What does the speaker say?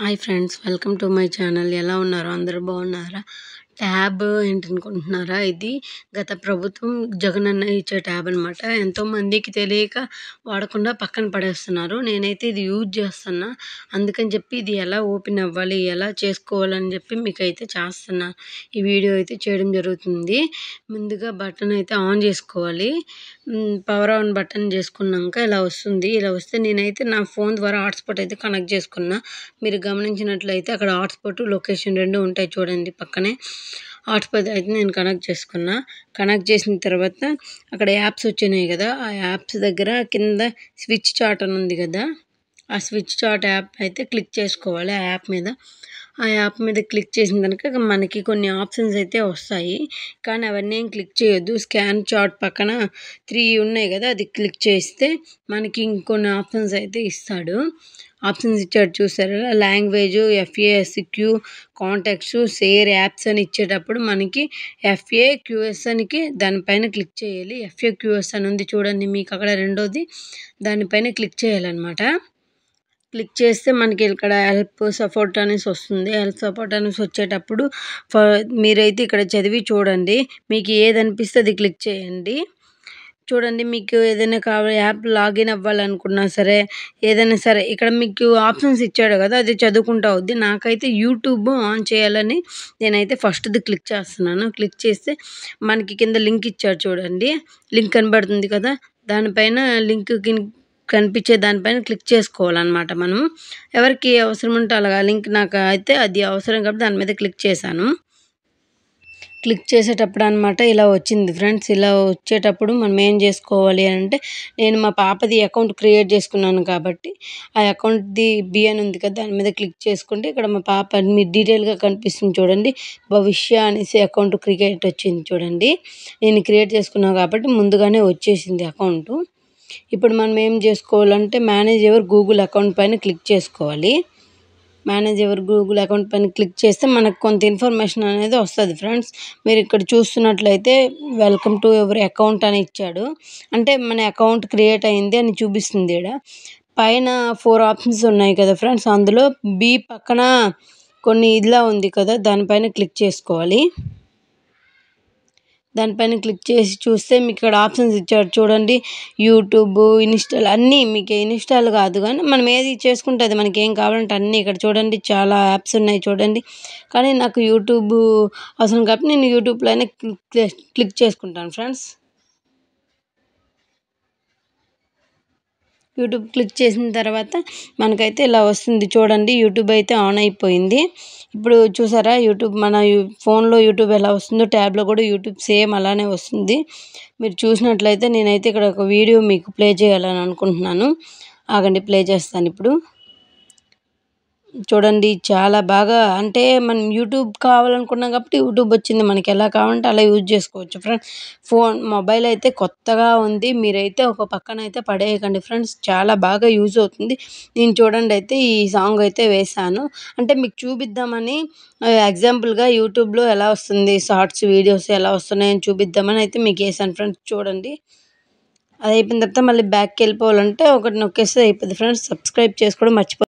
Hi friends, welcome to my channel. ఎలా ఉన్నారు? అందరూ బాగున్నారా? ట్యాబ్ ఏంటనుకుంటున్నారా? ఇది గత ప్రభుత్వం జగనన్న ఇచ్చే ట్యాబ్ అనమాట. ఎంతోమందికి తెలియక వాడకుండా పక్కన పడేస్తున్నారు. నేనైతే ఇది యూజ్ చేస్తున్నా. అందుకని చెప్పి ఇది ఎలా ఓపెన్ అవ్వాలి, ఎలా చేసుకోవాలని చెప్పి మీకైతే చేస్తున్నా. ఈ వీడియో అయితే చేయడం జరుగుతుంది. ముందుగా బటన్ అయితే ఆన్ చేసుకోవాలి. పవర్ ఆన్ బటన్ చేసుకున్నాక ఇలా వస్తుంది. ఇలా వస్తే నేనైతే నా ఫోన్ ద్వారా హాట్స్పాట్ అయితే కనెక్ట్ చేసుకున్నా. మీరు గమనించినట్లయితే అక్కడ హాట్స్పాట్, లొకేషన్ 2 ఉంటాయి చూడండి పక్కనే. హాట్స్పాట్ అయితే నేను కనెక్ట్ చేసుకున్నా. కనెక్ట్ చేసిన తర్వాత అక్కడ యాప్స్ వచ్చినాయి కదా, ఆ యాప్స్ దగ్గర కింద స్విచ్ చాట్ అని ఉంది కదా, ఆ స్విచ్ చాట్ యాప్ అయితే క్లిక్ చేసుకోవాలి. ఆ యాప్ మీద క్లిక్ చేసిన కనుక మనకి కొన్ని ఆప్షన్స్ అయితే వస్తాయి. కానీ అవన్నీ ఏం క్లిక్ చేయొద్దు. స్కాన్ చాట్ పక్కన 3 ఉన్నాయి కదా, అది క్లిక్ చేస్తే మనకి ఇంకొన్ని ఆప్షన్స్ అయితే ఇస్తాడు. ఆప్షన్స్ ఇచ్చాడు చూసారు. Language, FASQ, contacts, share apps అని ఇచ్చేటప్పుడు మనకి FAQS అనికి దానిపైన క్లిక్ చేయాలి. FAQS అని ఉంది చూడండి మీకు అక్కడ రెండోది, దానిపైన క్లిక్ చేయాలన్నమాట. క్లిక్ చేస్తే మనకి ఇక్కడ హెల్ప్ సపోర్ట్ అనేసి వస్తుంది. హెల్ప్ సపోర్ట్ అనేసి వచ్చేటప్పుడు మీరైతే ఇక్కడ చదివి చూడండి. మీకు ఏది అనిపిస్తే అది క్లిక్ చేయండి. చూడండి, మీకు ఏదైనా కావాలి, యాప్ లాగిన్ అవ్వాలనుకున్నా సరే, ఏదైనా సరే ఇక్కడ మీకు ఆప్షన్స్ ఇచ్చాడు కదా, అది చదువుకుంటా అవుద్ది. నాకైతే యూట్యూబ్ ఆన్ చేయాలని నేనైతే ఫస్ట్ది క్లిక్ చేస్తున్నాను. క్లిక్ చేస్తే మనకి కింద లింక్ ఇచ్చాడు చూడండి, లింక్ కనబడుతుంది కదా, దానిపైన లింక్ కనిపించే దానిపైన క్లిక్ చేసుకోవాలన్నమాట. మనం ఎవరికి అవసరం ఉంటే అలాగా లింక్, నాకు అయితే అది అవసరం కాబట్టి దాని మీద క్లిక్ చేశాను. క్లిక్ చేసేటప్పుడు అనమాట ఇలా వచ్చింది ఫ్రెండ్స్. ఇలా వచ్చేటప్పుడు మనం ఏం చేసుకోవాలి అంటే, నేను మా పాపది అకౌంట్ క్రియేట్ చేసుకున్నాను కాబట్టి ఆ అకౌంట్ది అని ఉంది కదా, దాని మీద క్లిక్ చేసుకుంటే ఇక్కడ మా పాప మీ డీటెయిల్గా కనిపిస్తుంది చూడండి. భవిష్య అనేసి అకౌంట్ క్రియేట్ వచ్చింది చూడండి. నేను క్రియేట్ చేసుకున్నాను కాబట్టి ముందుగానే వచ్చేసింది అకౌంటు. ఇప్పుడు మనం ఏం చేసుకోవాలంటే మేనేజ్ యువర్ గూగుల్ అకౌంట్ పైన క్లిక్ చేసుకోవాలి. మేనేజ్ యువర్ గూగుల్ అకౌంట్ పైన క్లిక్ చేస్తే మనకు కొంత ఇన్ఫర్మేషన్ అనేది వస్తుంది ఫ్రెండ్స్. మీరు ఇక్కడ చూస్తున్నట్లయితే వెల్కమ్ టు యువర్ అకౌంట్ అని ఇచ్చాడు. అంటే మన అకౌంట్ క్రియేట్ అయింది అని చూపిస్తుంది. ఇక్కడ పైన 4 ఆప్షన్స్ ఉన్నాయి కదా ఫ్రెండ్స్, అందులో బి పక్కన కొన్ని ఇలా ఉంది కదా, దానిపైన క్లిక్ చేసుకోవాలి. దానిపైన క్లిక్ చేసి చూస్తే మీకు ఇక్కడ ఆప్షన్స్ ఇచ్చాడు చూడండి. యూట్యూబ్, ఇన్స్టాల్ అన్నీ, మీకు ఇన్స్టాల్ కాదు కానీ మనం ఏది చేసుకుంటే అది మనకి ఏం కావాలంటే అన్నీ ఇక్కడ చూడండి. చాలా యాప్స్ ఉన్నాయి చూడండి. కానీ నాకు యూట్యూబ్ అవసరం కాబట్టి నేను యూట్యూబ్లోనే క్లిక్ చేసుకుంటాను ఫ్రెండ్స్. యూట్యూబ్ క్లిక్ చేసిన తర్వాత మనకైతే ఇలా వస్తుంది చూడండి. యూట్యూబ్ అయితే ఆన్ అయిపోయింది. ఇప్పుడు చూసారా, యూట్యూబ్ మన ఫోన్లో యూట్యూబ్ ఎలా వస్తుందో ట్యాబ్లో కూడా యూట్యూబ్ సేమ్ అలానే వస్తుంది. మీరు చూసినట్లయితే నేనైతే ఇక్కడ ఒక వీడియో మీకు ప్లే చేయాలని అనుకుంటున్నాను. ఆగండి, ప్లే చేస్తాను ఇప్పుడు. చూడండి, చాలా బాగా, అంటే మనం యూట్యూబ్ కావాలనుకున్నాం కాబట్టి యూట్యూబ్ వచ్చింది. మనకి ఎలా కావాలంటే అలా యూజ్ చేసుకోవచ్చు ఫ్రెండ్స్. మొబైల్ అయితే కొత్తగా ఉంది. మీరైతే ఒక పక్కన అయితే పడేయకండి ఫ్రెండ్స్, చాలా బాగా యూజ్ అవుతుంది. నేను చూడండి అయితే ఈ సాంగ్ అయితే వేశాను, అంటే మీకు చూపిద్దామని. ఎగ్జాంపుల్గా యూట్యూబ్లో ఎలా వస్తుంది, షార్ట్స్ వీడియోస్ ఎలా వస్తున్నాయని చూపిద్దామని అయితే మీకు వేసాను ఫ్రెండ్స్. చూడండి, అది అయిపోయిన తర్వాత మళ్ళీ బ్యాక్కి వెళ్ళిపోవాలంటే ఒకటి నొక్కేస్తే అయిపోద్ది ఫ్రెండ్స్. సబ్స్క్రైబ్ చేసుకోవడం మర్చిపో